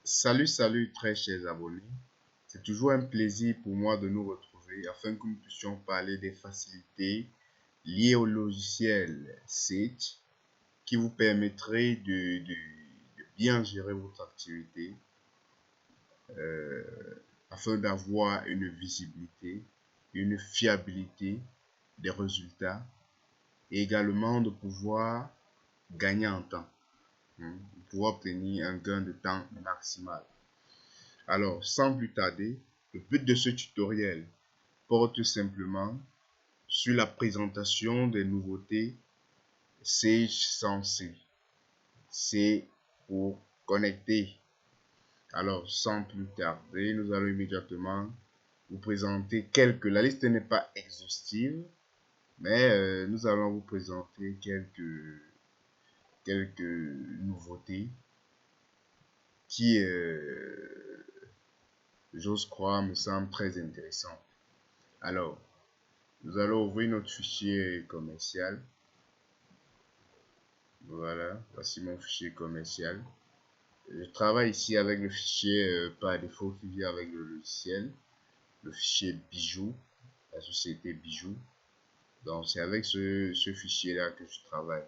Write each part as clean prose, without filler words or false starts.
Salut très chers abonnés. C'est toujours un plaisir pour moi de nous retrouver afin que nous puissions parler des facilités liées au logiciel Sage qui vous permettraient de bien gérer votre activité afin d'avoir une visibilité, une fiabilité des résultats et également de pouvoir gagner en temps, de pouvoir obtenir un gain de temps maximal. Alors, sans plus tarder, le but de ce tutoriel porte simplement sur la présentation des nouveautés Sage 100C. C'est pour connecter. Alors, sans plus tarder, nous allons immédiatement vous présenter quelques. La liste n'est pas exhaustive, mais nous allons vous présenter quelques nouveautés qui, j'ose croire, me semblent très intéressantes. Alors, nous allons ouvrir notre fichier commercial. Voilà, voici mon fichier commercial. Je travaille ici avec le fichier par défaut qui vient avec le logiciel, le fichier Bijou, la société Bijou. Donc, c'est avec ce fichier-là que je travaille.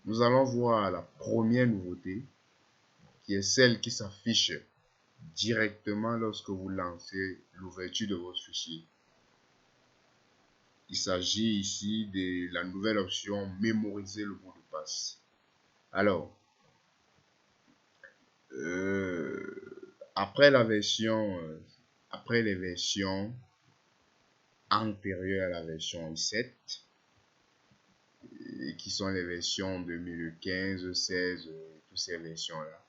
Nous allons voir la première nouveauté, qui est celle qui s'affiche directement lorsque vous lancez l'ouverture de votre fichier. Il s'agit ici de la nouvelle option mémoriser le mot de passe. Alors, après les versions antérieures à la version i7, qui sont les versions 2015, 16, toutes ces versions-là,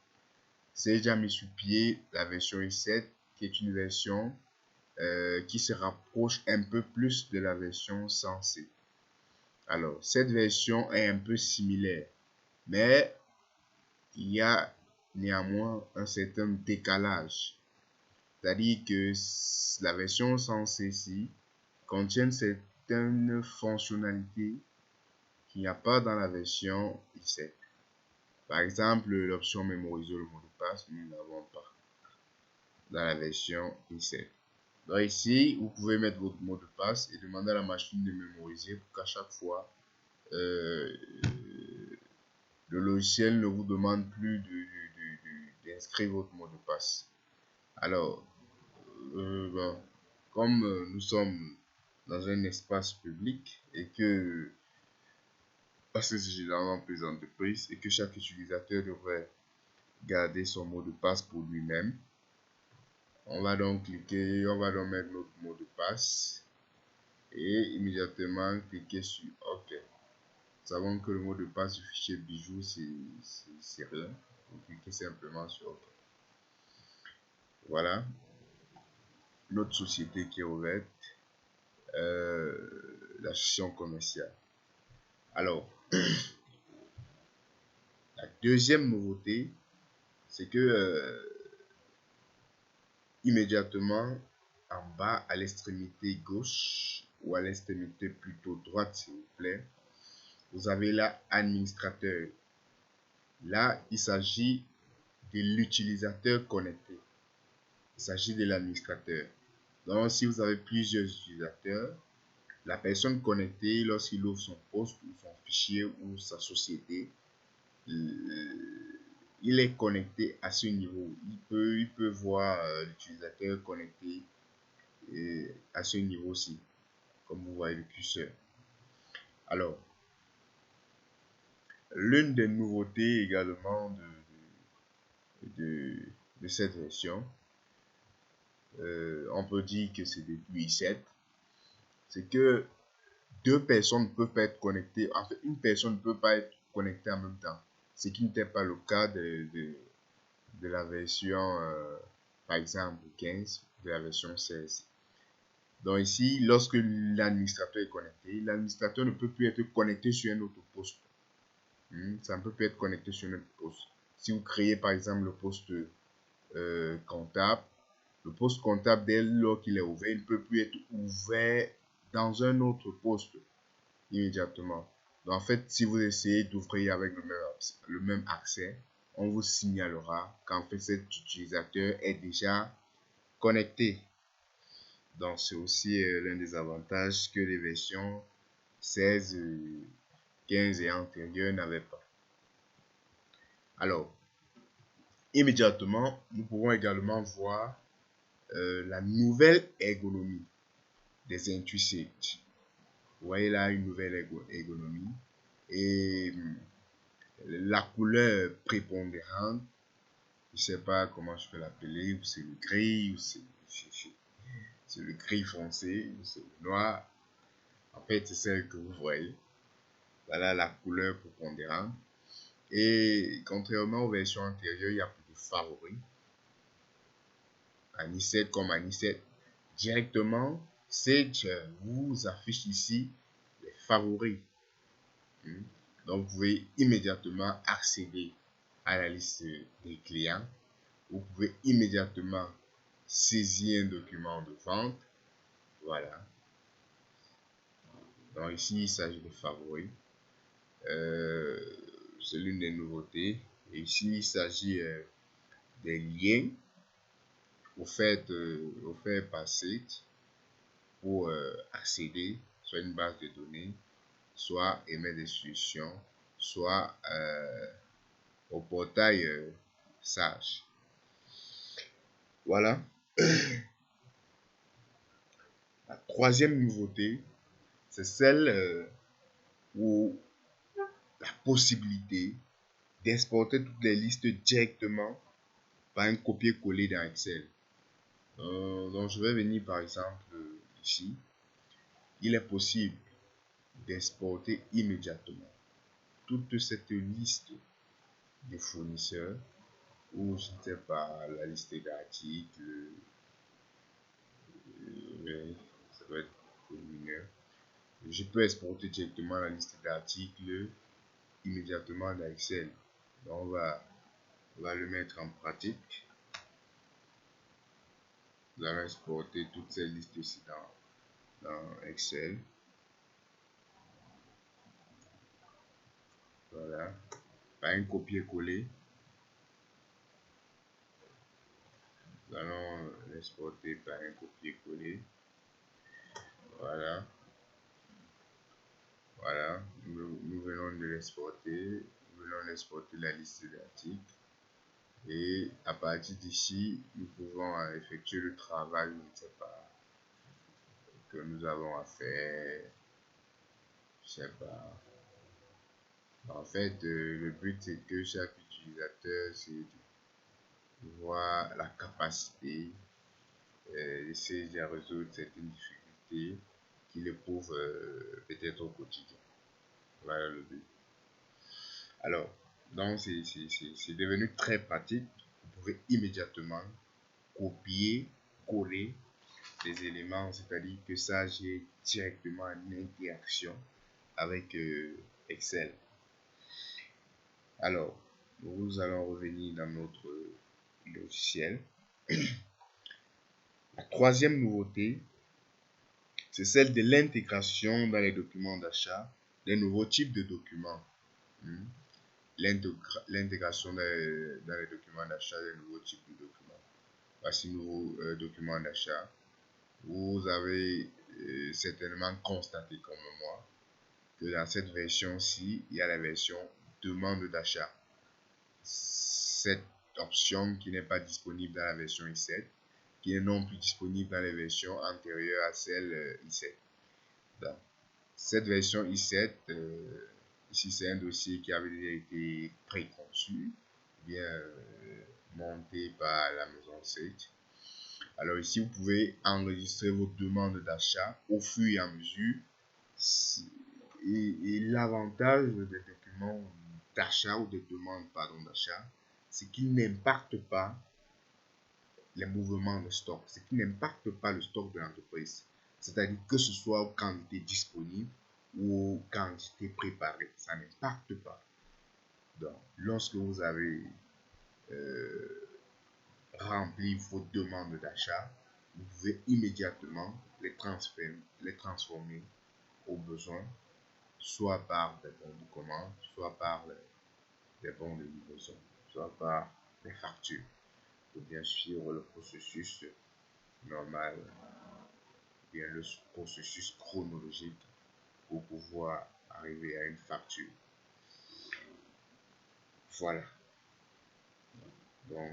c'est déjà mis sur pied la version i7, qui est une version qui se rapproche un peu plus de la version 100C. Alors, cette version est un peu similaire, mais il y a néanmoins un certain décalage. C'est-à-dire que la version 100C contient certaines fonctionnalités qu'il n'y a pas dans la version i7. Par exemple, l'option mémoriser le mot de passe, nous n'avons pas dans la version i7. Donc ici, vous pouvez mettre votre mot de passe et demander à la machine de mémoriser pour qu'à chaque fois, le logiciel ne vous demande plus d'inscrire votre mot de passe. Alors, comme nous sommes dans un espace public et que, parce que c'est généralement plus entreprise et que chaque utilisateur devrait garder son mot de passe pour lui-même, on va donc cliquer, on va donc mettre notre mot de passe et immédiatement cliquer sur OK. Nous savons que le mot de passe du fichier Bijou, c'est rien. Vous cliquez simplement sur OK. Voilà, notre société qui est ouverte, la session commerciale. Alors, la deuxième nouveauté, c'est que immédiatement en bas à l'extrémité gauche ou à l'extrémité plutôt droite s'il vous plaît, vous avez là administrateur. Là, il s'agit de l'utilisateur connecté. Il s'agit de l'administrateur. Donc, si vous avez plusieurs utilisateurs, la personne connectée, lorsqu'il ouvre son poste ou son fichier ou sa société, il est connecté à ce niveau. Il peut voir l'utilisateur connecté à ce niveau-ci, comme vous voyez le curseur. Alors, l'une des nouveautés également de cette version, on peut dire que c'est depuis i7, c'est que deux personnes ne peuvent pas être connectées. En fait, une personne ne peut pas être connectée en même temps. Ce qui n'était pas le cas de la version, par exemple, 15, de la version 16. Donc ici, lorsque l'administrateur est connecté, l'administrateur ne peut plus être connecté sur un autre poste. Ça ne peut plus être connecté sur un autre poste. Si vous créez par exemple le poste comptable, le poste comptable, dès lors qu'il est ouvert, il ne peut plus être ouvert dans un autre poste immédiatement. Donc, en fait, si vous essayez d'ouvrir avec le même accès, on vous signalera qu'en fait cet utilisateur est déjà connecté. Donc, c'est aussi l'un des avantages que les versions 16, 15 et antérieures n'avaient pas. Alors, immédiatement, nous pouvons également voir la nouvelle ergonomie des IntuiSage. Vous voyez là une nouvelle ergonomie et la couleur prépondérante, je ne sais pas comment je peux l'appeler, ou c'est le gris, ou c'est le gris foncé, ou c'est le noir. En fait, c'est celle que vous voyez. Voilà la couleur prépondérante. Et contrairement aux versions antérieures, il n'y a plus de favoris. Anisette comme Anisette. Directement, Sage vous affiche ici les favoris. Donc, vous pouvez immédiatement accéder à la liste des clients. Vous pouvez immédiatement saisir un document de vente. Voilà. Donc, ici, il s'agit de favoris. C'est l'une des nouveautés. Et ici, il s'agit des liens offerts par Sage pour accéder soit à une base de données, soit émettre des solutions, soit au portail Sage. Voilà. La troisième nouveauté, c'est celle où la possibilité d'exporter toutes les listes directement par un copier-coller dans Excel. Donc je vais venir par exemple ici. Il est possible d'exporter immédiatement toute cette liste de fournisseurs ou je ne sais pas la liste d'articles, ça doit être mineur. Je peux exporter directement la liste d'articles immédiatement dans Excel. Donc on va le mettre en pratique. Nous allons exporter toutes ces listes ici dans Excel. Voilà. Par un copier-coller. Nous allons l'exporter par un copier-coller. Voilà. Voilà. Nous venons de l'exporter. Nous venons d'exporter la liste d'articles. Et à partir d'ici, nous pouvons effectuer le travail, je ne sais pas, que nous avons à faire. Je sais pas. En fait, le but c'est que chaque utilisateur c'est de voir la capacité d'essayer de résoudre certaines difficultés qu'il éprouve peut-être au quotidien. Voilà le but. Alors, donc c'est devenu très pratique. Vous pouvez immédiatement copier, coller les éléments, c'est-à-dire que ça j'ai directement une interaction avec Excel. Alors, nous allons revenir dans notre logiciel. La troisième nouveauté, c'est celle de l'intégration dans les documents d'achat des nouveaux types de documents. L'intégration dans les documents d'achat des nouveaux types de documents. Voici nouveaux documents d'achat. Vous avez certainement constaté comme moi que dans cette version-ci, il y a la version demande d'achat. Cette option qui n'est pas disponible dans la version i7, qui est non plus disponible dans les versions antérieures à celle i7. Donc, cette version i7, ici c'est un dossier qui avait déjà été préconçu, bien monté par la maison Sage. Alors ici, vous pouvez enregistrer vos demandes d'achat au fur et à mesure. Et l'avantage des documents d'achat ou des demandes d'achat, c'est qu'ils n'impactent pas les mouvements de stock, c'est qu'ils n'impactent pas le stock de l'entreprise. C'est-à-dire que ce soit aux quantités disponibles ou aux quantités préparées, ça n'impacte pas. Donc, lorsque vous avez rempli vos demandes d'achat, vous pouvez immédiatement les transformer au besoin soit par des bons de commande, soit par des bons de livraison, soit par des factures, pour bien suivre le processus normal, bien le processus chronologique pour pouvoir arriver à une facture. Voilà. Donc,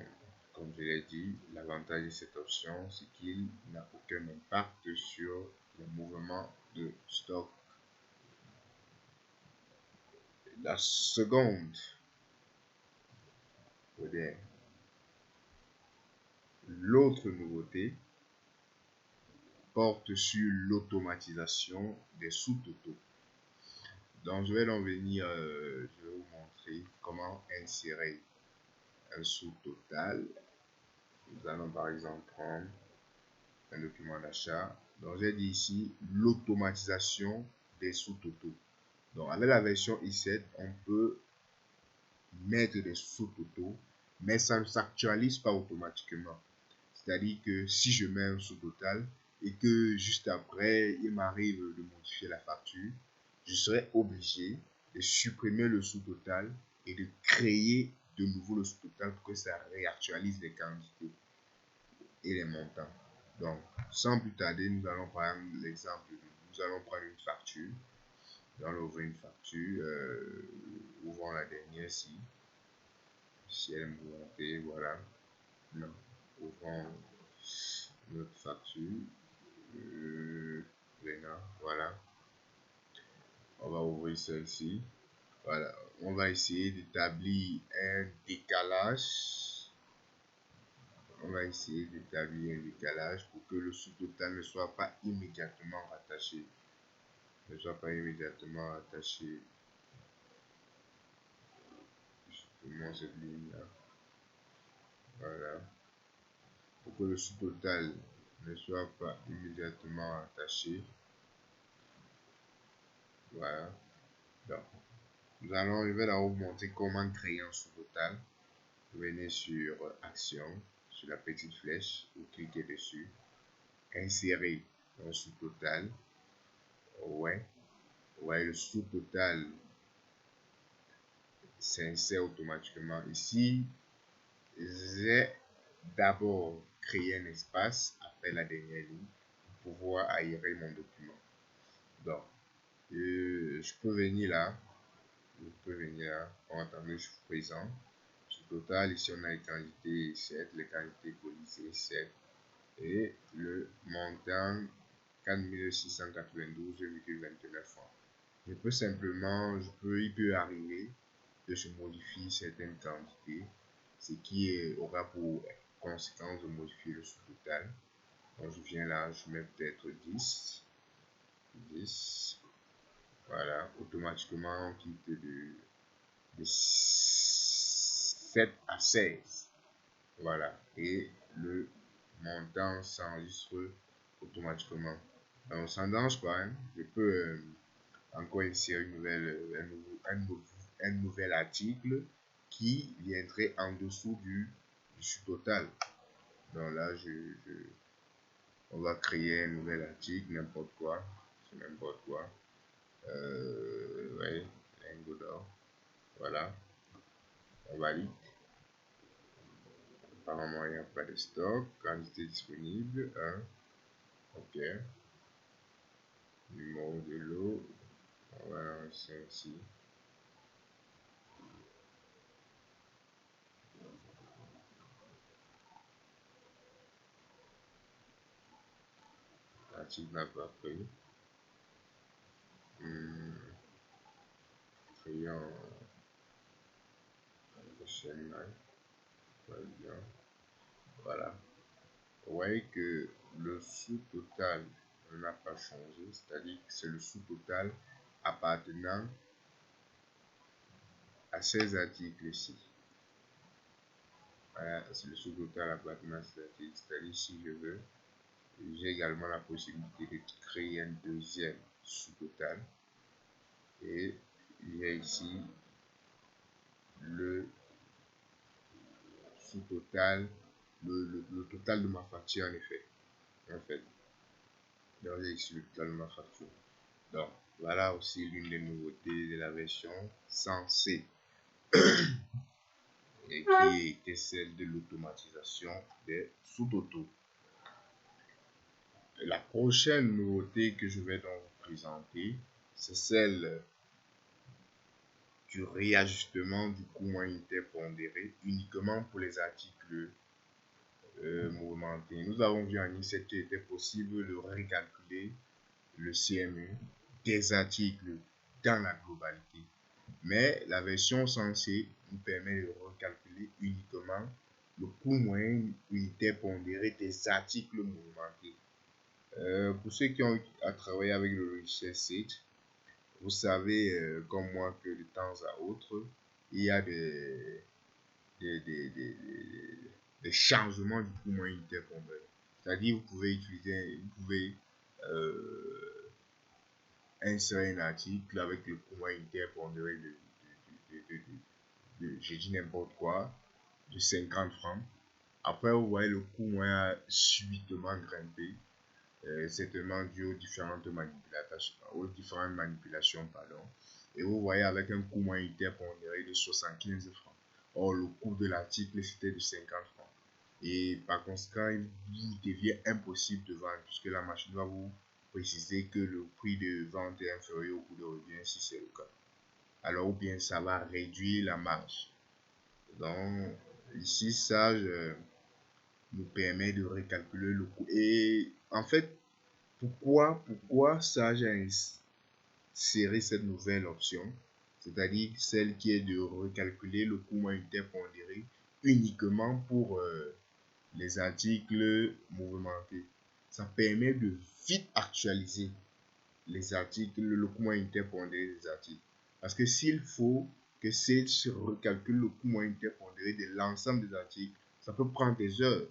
comme je l'ai dit, l'avantage de cette option, c'est qu'il n'a aucun impact sur le mouvement de stock. La seconde, l'autre nouveauté, porte sur l'automatisation des sous-totaux. Donc, je vais donc venir, je vais vous montrer comment insérer un sous-total. Nous allons par exemple prendre un document d'achat. Donc, j'ai dit ici l'automatisation des sous-totaux. Donc, avec la version i7, on peut mettre des sous-totaux, mais ça ne s'actualise pas automatiquement. C'est-à-dire que si je mets un sous-total et que juste après, il m'arrive de modifier la facture, je serai obligé de supprimer le sous-total et de créer de nouveau le sous-total pour que ça réactualise les quantités et les montants. Donc, sans plus tarder, nous allons prendre l'exemple. Nous allons prendre une facture. Nous allons ouvrir une facture. Ouvrons la dernière si elle est montée, voilà. Non. Ouvrons notre facture. Voilà. On va ouvrir celle-ci. Voilà. On va essayer d'établir un décalage. On va essayer d'établir un décalage pour que le sous-total ne soit pas immédiatement rattaché. Justement cette ligne-là. Voilà. Pour que le sous-total ne soit pas immédiatement rattaché. Voilà. Donc, je vais d'abord vous montrer comment créer un sous-total. Vous venez sur Action, sur la petite flèche, vous cliquez dessus. Insérer un sous-total. Ouais. Le sous-total s'insère automatiquement. Ici, j'ai d'abord créé un espace après la dernière ligne pour pouvoir aérer mon document. Donc, je peux venir là. En attendant, je suis présent. Sous-total, ici on a les quantités 7, les quantités colisées 7 et le montant 4692,29 francs. Il peut arriver que je modifie certaines quantités, ce qui aura pour conséquence de modifier le sous-total. Donc je viens là, je mets peut-être 10. Voilà, automatiquement on quitte de 7 à 16. Voilà, et le montant s'enregistre automatiquement. Donc ça ne dérange pas, hein. Je peux encore insérer un nouvel article qui viendrait en dessous du sous-total. Donc là, on va créer un nouvel article, n'importe quoi. Ouais, lingot d'or. Voilà. On valide. Apparemment, il n'y a pas de stock. Quantité disponible. 1. OK. Numéro de lot. On va lancer ici. L'article n'a pas pris. Créons la chaîne là. Voilà. Vous voyez que le sous-total n'a pas changé, c'est-à-dire que c'est le sous-total appartenant à ces articles ici. Voilà, c'est le sous-total appartenant à ces articles, c'est-à-dire si je veux, j'ai également la possibilité de créer un deuxième sous-total et j'ai ici le sous-total, le total de ma facture en fait. Donc j'ai ici le total de ma facture. Donc, Voilà aussi l'une des nouveautés de la version 100C, et qui était celle de l'automatisation des sous-autos. La prochaine nouveauté que je vais donc vous présenter, c'est celle du réajustement du coût moyen interpondéré uniquement pour les articles mouvementés. Nous avons vu en I7 qu'il était possible de recalculer le CMU des articles dans la globalité. Mais la version censée nous permet de recalculer uniquement le coût moyen unitaire pondéré des articles mouvementés. Pour ceux qui ont à travailler avec le logiciel Sage, vous savez comme moi que de temps à autre, il y a des, des, des, des changements du coût moyen unitaire pondéré. C'est-à-dire vous pouvez insérer un article avec le coût moyen unitaire pondéré j'ai dit n'importe quoi, de 50 francs. Après, vous voyez le coût moyen subitement grimpé, certainement dû aux différentes manipulations, pardon. Et vous voyez avec un coût moyen interpondéré de 75 francs. Or, le coût de l'article, c'était de 50 francs. Et par conséquent, il vous devient impossible de vendre, puisque la machine va vous préciser que le prix de vente est inférieur au coût de revient, si c'est le cas. Alors, ou bien ça va réduire la marge. Donc, ici, Sage nous permet de recalculer le coût. Et en fait, pourquoi Sage a inséré cette nouvelle option, c'est-à-dire celle qui est de recalculer le coût moyen interpondéré uniquement pour les articles mouvementés. Ça permet de vite actualiser les articles, le coût moyen interpondéré des articles. Parce que s'il faut que Sage recalcule le coût moyen interpondéré de l'ensemble des articles, ça peut prendre des heures.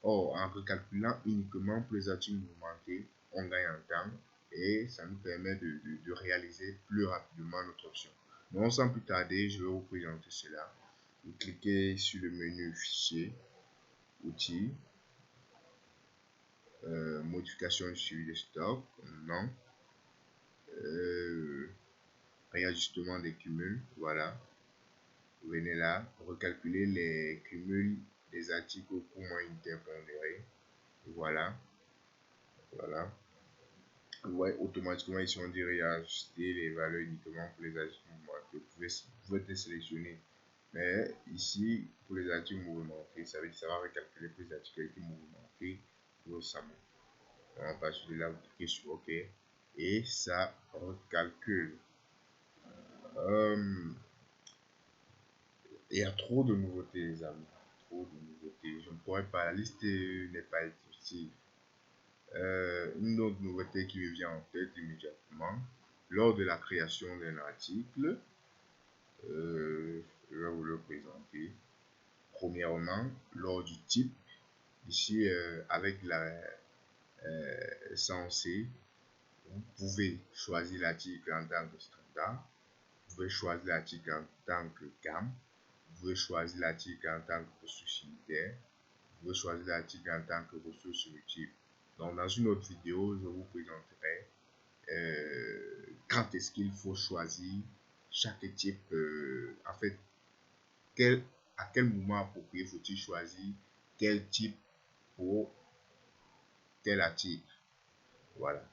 Or, en recalculant uniquement pour les articles mouvementés, on gagne en temps et ça nous permet de réaliser plus rapidement notre option. Donc, sans plus tarder, je vais vous présenter cela. Vous cliquez sur le menu Fichier, Outils, Modification du suivi des stocks, non, réajustement des cumuls, voilà. Vous venez là, recalculer les cumuls des articles au coût moyen interpondéré, voilà, voilà. Ouais, automatiquement, ils sont dit réajuster les valeurs uniquement pour les articles mouvementés. Vous pouvez te sélectionner. Mais ici, pour les articles mouvementés, ça veut dire que ça va recalculer pour les articles mouvementés récemment. À partir de là, vous cliquez sur OK et ça recalcule. Il y a trop de nouveautés, les amis. Trop de nouveautés. Je ne pourrais pas. La liste n'est pas exhaustive. Une autre nouveauté qui me vient en tête immédiatement, lors de la création d'un article, je vais vous le présenter. Premièrement, lors du type, ici avec la censée, vous pouvez choisir l'article en tant que standard, vous pouvez choisir l'article en tant que gamme, vous pouvez choisir l'article en tant que ressource unitaire, vous pouvez choisir l'article en tant que ressource multiple. Donc, dans une autre vidéo, je vous présenterai quand est-ce qu'il faut choisir chaque type, en fait, à quel moment approprié faut-il choisir quel type pour tel article. Voilà.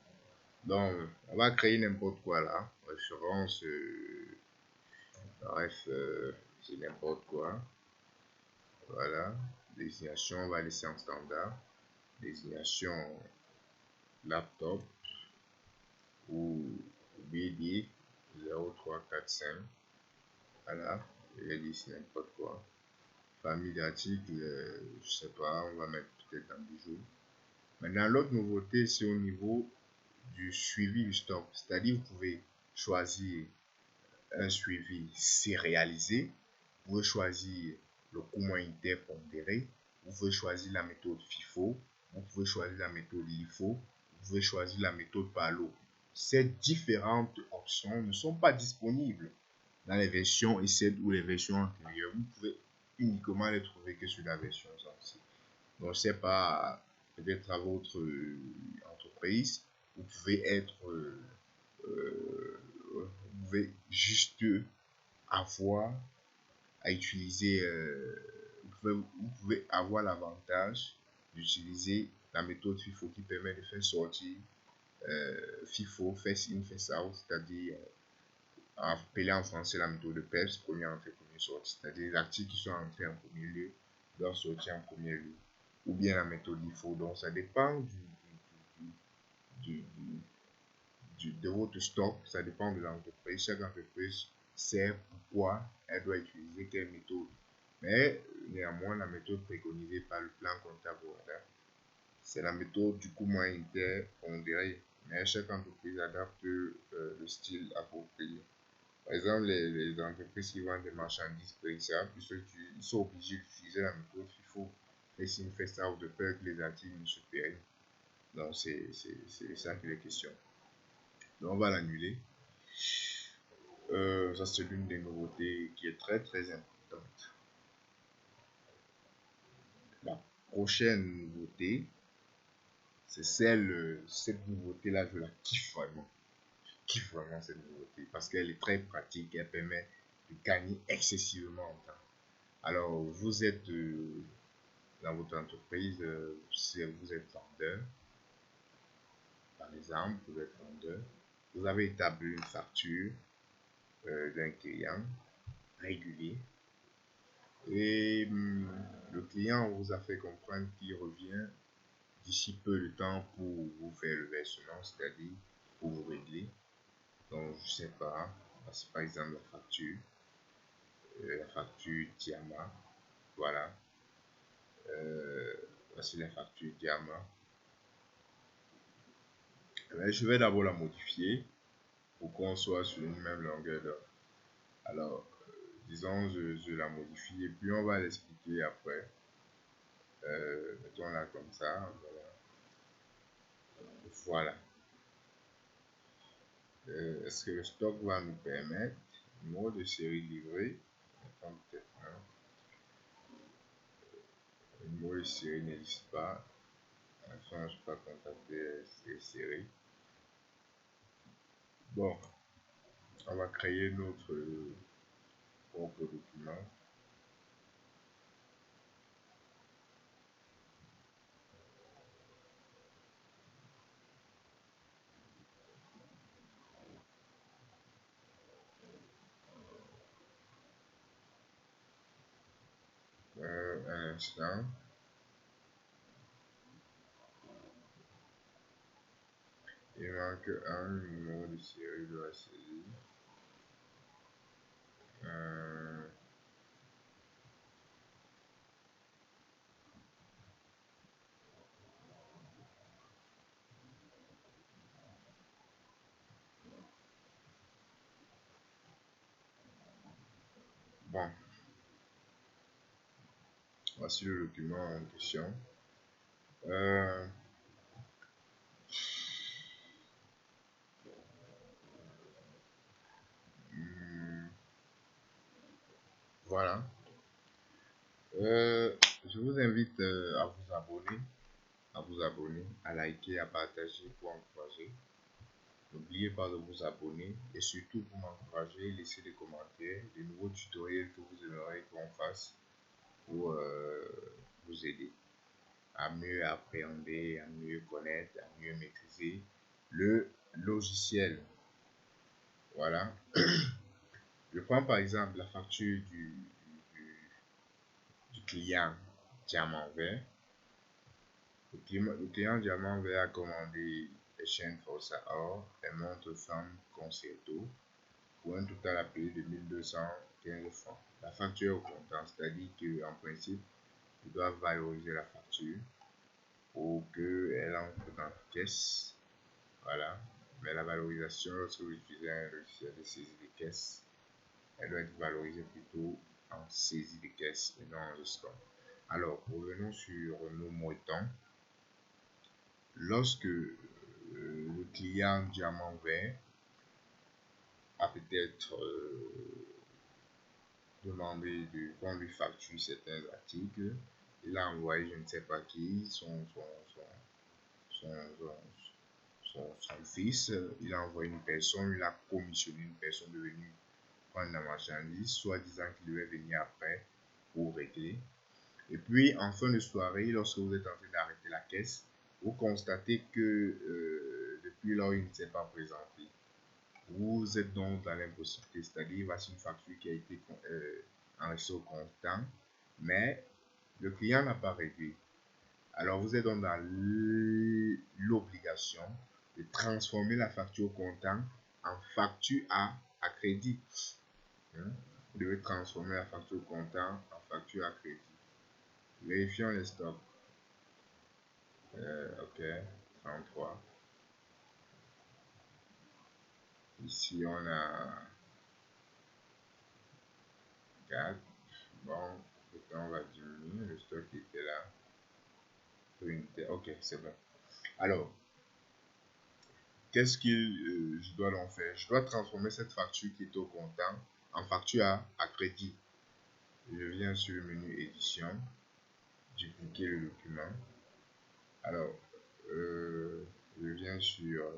Donc, on va créer n'importe quoi là. Référence, bref, c'est n'importe quoi. Voilà. Désignation, on va laisser en standard. Désignation laptop ou BD 0345. Voilà. J'ai dit c'est n'importe quoi. Famille d'articles, je sais pas, on va mettre peut-être un bijou. Maintenant, l'autre nouveauté, c'est au niveau du suivi du stock. C'est-à-dire, vous pouvez choisir un suivi sérialisé, vous pouvez choisir le coût moyen interpondéré, vous pouvez choisir la méthode FIFO, vous pouvez choisir la méthode LIFO, vous pouvez choisir la méthode PALO. Ces différentes options ne sont pas disponibles dans les versions E7 ou les versions antérieures. Vous pouvez uniquement les trouver que sur la version censée. Donc, je ne sais pas, peut-être à votre entreprise, vous pouvez être vous pouvez juste avoir à utiliser, vous pouvez avoir l'avantage d'utiliser la méthode FIFO qui permet de faire sortir FIFO, First In, First Out, c'est-à-dire appelé en français la méthode de PEPS, premier entrée, premier sorti, c'est-à-dire les articles qui sont entrés en premier lieu doivent sortir en premier lieu, ou bien la méthode IFO. Donc ça dépend du, de votre stock, ça dépend de l'entreprise. Chaque entreprise sait pourquoi elle doit utiliser quelle méthode. Mais néanmoins, la méthode préconisée par le plan comptable, c'est la méthode du coût moyen interpondéré. Mais chaque entreprise adapte le style approprié. Par exemple, les entreprises qui vendent des marchandises périssables, ils sont obligés d'utiliser la méthode FIFO, First In, First Out, de peur que les articles ne se périment. Donc, c'est ça qui est la question. Donc, on va l'annuler. Ça, c'est l'une des nouveautés qui est très très importante. La prochaine nouveauté, c'est cette nouveauté-là, je la kiffe vraiment. Je kiffe vraiment cette nouveauté parce qu'elle est très pratique, elle permet de gagner excessivement en temps. Alors, vous êtes dans votre entreprise, si vous êtes vendeur, par exemple, vous êtes vendeur, vous avez établi une facture d'un client régulier et le client vous a fait comprendre qu'il revient d'ici peu de temps pour vous faire le versement, c'est-à-dire pour vous régler. Donc, je sais pas, c'est par exemple la facture Diamant, voilà. Voici la facture Diamant. Je vais d'abord la modifier pour qu'on soit sur une même longueur d'onde. Alors, disons, je la modifie et puis on va l'expliquer après. Mettons-la comme ça. Voilà. Est-ce que le stock va nous permettre, numéro de série livré, peut-être un. Le numéro de série n'existe pas. Enfin, je ne peux pas contacter ces séries. Bon, on va créer notre propre document. Un instant. Il manque un numéro de série de la série. Bon, voici le document en question. Voilà. Je vous invite à vous abonner, à liker, à partager pour encourager. N'oubliez pas de vous abonner et surtout pour m'encourager, laissez des commentaires, des nouveaux tutoriels que vous aimeriez qu'on fasse pour vous aider à mieux appréhender, à mieux connaître, à mieux maîtriser le logiciel. Voilà. Je prends par exemple la facture du client Diamant Vert. Le client Diamant Vert a commandé les chaînes Forza Or et montre femme Concerto pour un total à payer de 1215 francs. La facture est au comptant, c'est-à-dire qu'en principe, ils doivent valoriser la facture pour qu'elle entre dans la caisse. Voilà. Mais la valorisation, lorsque vous utilisez un logiciel de saisie de caisse, elle doit être valorisée plutôt en saisie de caisse et non en escompte. Alors, revenons sur nos montants. Lorsque le client Diamant Vert a peut-être demandé qu'on lui facture certains articles, il a envoyé je ne sais pas qui son son fils, il a envoyé une personne, il a commissionné une personne de venir prendre la marchandise, soit disant qu'il devait venir après pour régler. Et puis, en fin de soirée, lorsque vous êtes en train d'arrêter la caisse, vous constatez que depuis lors, il ne s'est pas présenté. Vous êtes donc dans l'impossibilité, c'est-à-dire voici une facture qui a été enregistrée au comptant, mais le client n'a pas réglé. Alors, vous êtes donc dans l'obligation de transformer la facture au comptant en facture à crédit. Vous devez transformer la facture au comptant en facture à crédit. Vérifions les stocks. Ok, 33. Ici, on a 4. Bon, on va diminuer. Le stock était là. Ok, c'est bon. Alors, qu'est-ce que je dois donc faire? Je dois transformer cette facture qui est au comptant en facture à crédit. Je viens sur le menu édition, dupliquer le document. Alors, je viens sur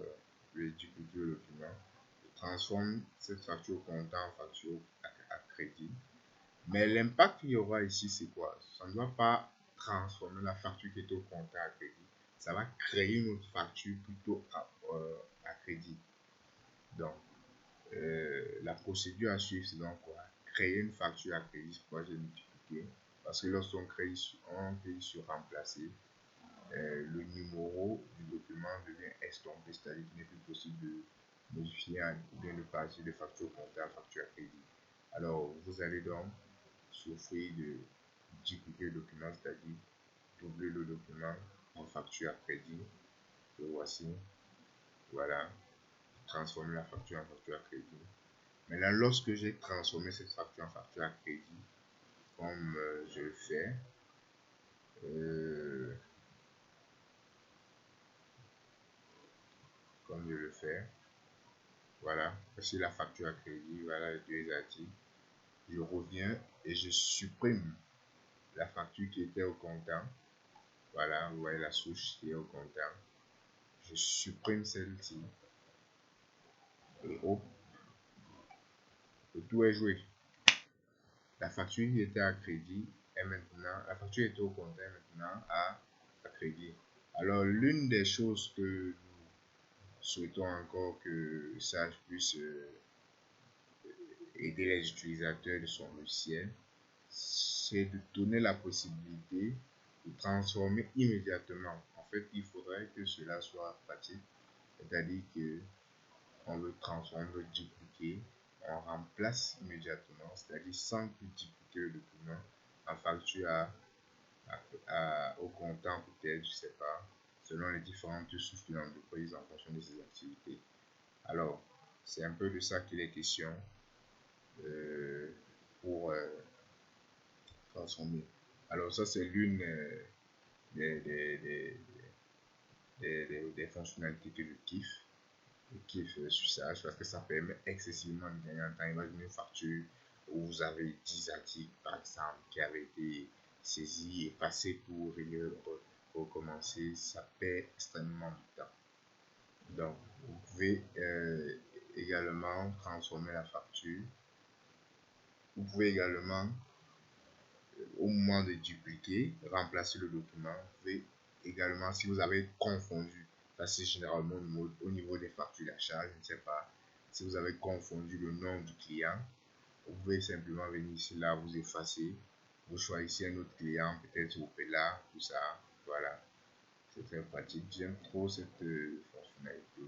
dupliquer le document. Je transforme cette facture au comptant en facture à crédit. Mais l'impact qu'il y aura ici, c'est quoi? Ça ne doit pas transformer la facture qui est au comptant à crédit. Ça va créer une autre facture plutôt à crédit. Donc, la procédure à suivre, c'est donc quoi? Créer une facture à crédit. C'est pourquoi j'ai multiplié. Parce que lorsqu'on clique sur remplacer, le numéro du document devient estompé, c'est-à-dire qu'il n'est plus possible de modifier ou bien de passer de facture comptable à facture à crédit. Alors, vous allez donc souffrir de dupliquer le document, c'est-à-dire doubler le document en facture à crédit. Le voici. Voilà. Transformer la facture en facture à crédit. Maintenant, lorsque j'ai transformé cette facture en facture à crédit, comme je le fais, voilà, voici la facture à crédit, voilà les deux articles. Je reviens et je supprime la facture qui était au comptant. Voilà, vous voyez la souche qui est au comptant. Je supprime celle-ci. Et hop, le tout est joué. La facture qui était à crédit est maintenant, la facture était au comptant maintenant à crédit. Alors, l'une des choses que nous souhaitons encore que Sage puisse aider les utilisateurs de son logiciel, c'est de donner la possibilité de transformer immédiatement. En fait, il faudrait que cela soit pratique, c'est-à-dire que on veut transformer, on veut dupliquer, on remplace immédiatement, c'est-à-dire sans plus dupliquer le document en facture au comptant peut-être, je ne sais pas, selon les différentes sources de l'entreprise en fonction de ses activités. Alors, c'est un peu de ça qu'il est question pour transformer. Alors ça, c'est l'une des fonctionnalités que je kiffe. Je kiffe sur Sage parce que ça permet excessivement de gagner en temps. Imaginez une facture où vous avez 10 articles, par exemple, qui avaient été saisis et passés pour recommencer. Ça perd extrêmement du temps. Donc, vous pouvez également transformer la facture. Vous pouvez également, au moment de dupliquer, remplacer le document. Vous pouvez également, si vous avez confondu, ça c'est généralement au niveau des factures d'achat, je ne sais pas, si vous avez confondu le nom du client, vous pouvez simplement venir ici, là, vous effacer, vous choisissez un autre client, peut-être Opella, tout ça, voilà, c'est très pratique. J'aime trop cette fonctionnalité.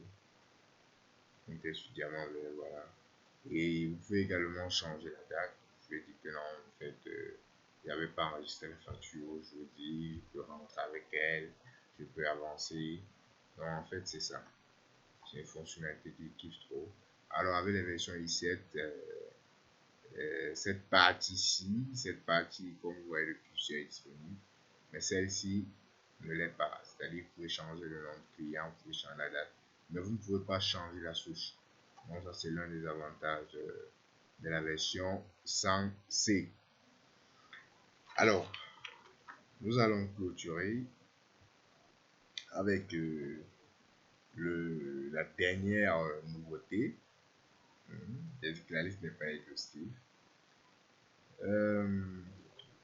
Diamant, voilà. Et vous pouvez également changer la date. Vous pouvez dire que non, en fait, il n'y avait pas enregistré la facture aujourd'hui, je peux rentrer avec elle, je peux avancer. Donc, en fait, c'est ça. C'est une fonctionnalité que je kiffe trop. Alors, avec les versions i7, cette partie-ci, cette partie, comme vous voyez, le curseur est disponible. Mais celle-ci ne l'est pas. C'est-à-dire que vous pouvez changer le nom de client, vous pouvez changer la date, mais vous ne pouvez pas changer la souche. Donc, ça, c'est l'un des avantages de la version 100C. Alors, nous allons clôturer avec la dernière nouveauté. La liste n'est pas exhaustive.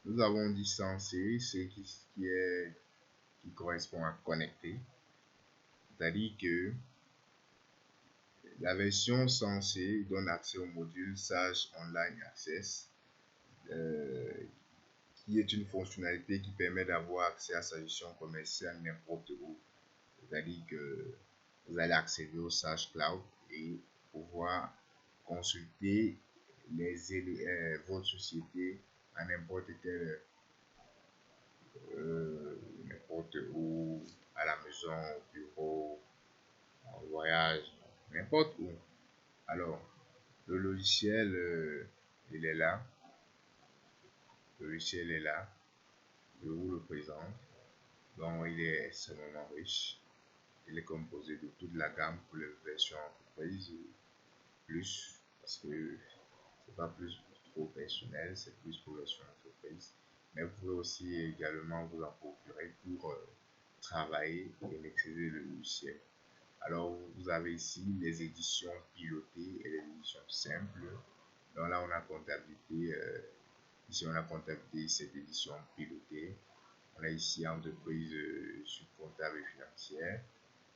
Nous avons dit sans série, c'est qui correspond à connecter. C'est-à-dire que la version censée donne accès au module Sage Online Access, qui est une fonctionnalité qui permet d'avoir accès à sa gestion commerciale n'importe où. C'est-à-dire que vous allez accéder au Sage Cloud et pouvoir consulter votre société à n'importe quel n'importe où, à la maison, au bureau, en voyage, n'importe où. Alors, le logiciel, il est là. Le logiciel est là. Je vous le présente. Donc, il est extrêmement riche. Il est composé de toute la gamme pour les versions entreprise plus, parce que c'est pas plus trop personnel, c'est plus pour version entreprise. Mais vous pouvez aussi également vous en procurer pour travailler et maîtriser le logiciel. Alors, vous avez ici les éditions pilotées et les éditions simples. Donc là, on a comptabilité. Ici, on a comptabilité cette édition pilotée. On a ici entreprise subcomptable et financière.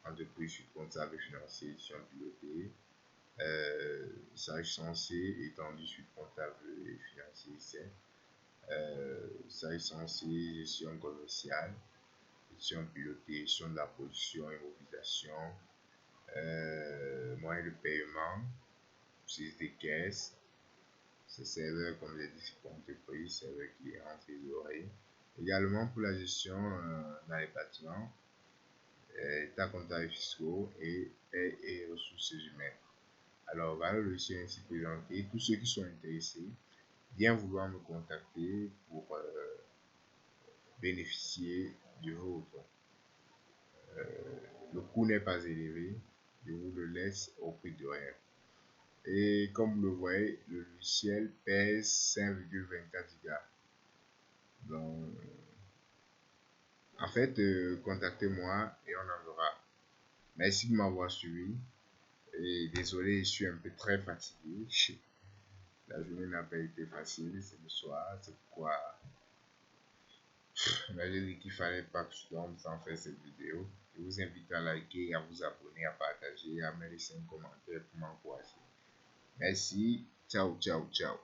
Entreprise subcomptable et financière, édition pilotée. Sage censé, étendu subcomptable et financier. Sage censé, gestion commerciale. Gestion pilotée, gestion de la production et mobilisation. Moyen de paiement, c'est des caisses, c'est serveur comme j'ai dit pour entreprise, serveur client, trésorerie. Également pour la gestion dans les bâtiments, état comptable fiscaux et paie et ressources humaines. Alors voilà le logiciel ainsi présenté. Tous ceux qui sont intéressés, bien vouloir me contacter pour bénéficier du vôtre. Le coût n'est pas élevé, je vous le laisse au prix de rien. Et comme vous le voyez, le logiciel pèse 5,24 Go. Donc, en fait, contactez-moi et on en verra. Merci de m'avoir suivi. Et désolé, je suis un peu très fatigué. La journée n'a pas été facile, c'est le soir. C'est pourquoi j'ai dit qu'il fallait pas que je dorme sans faire cette vidéo. Je vous invite à liker, à vous abonner, à partager, à me laisser un commentaire pour m'encourager. Merci. Ciao, ciao, ciao.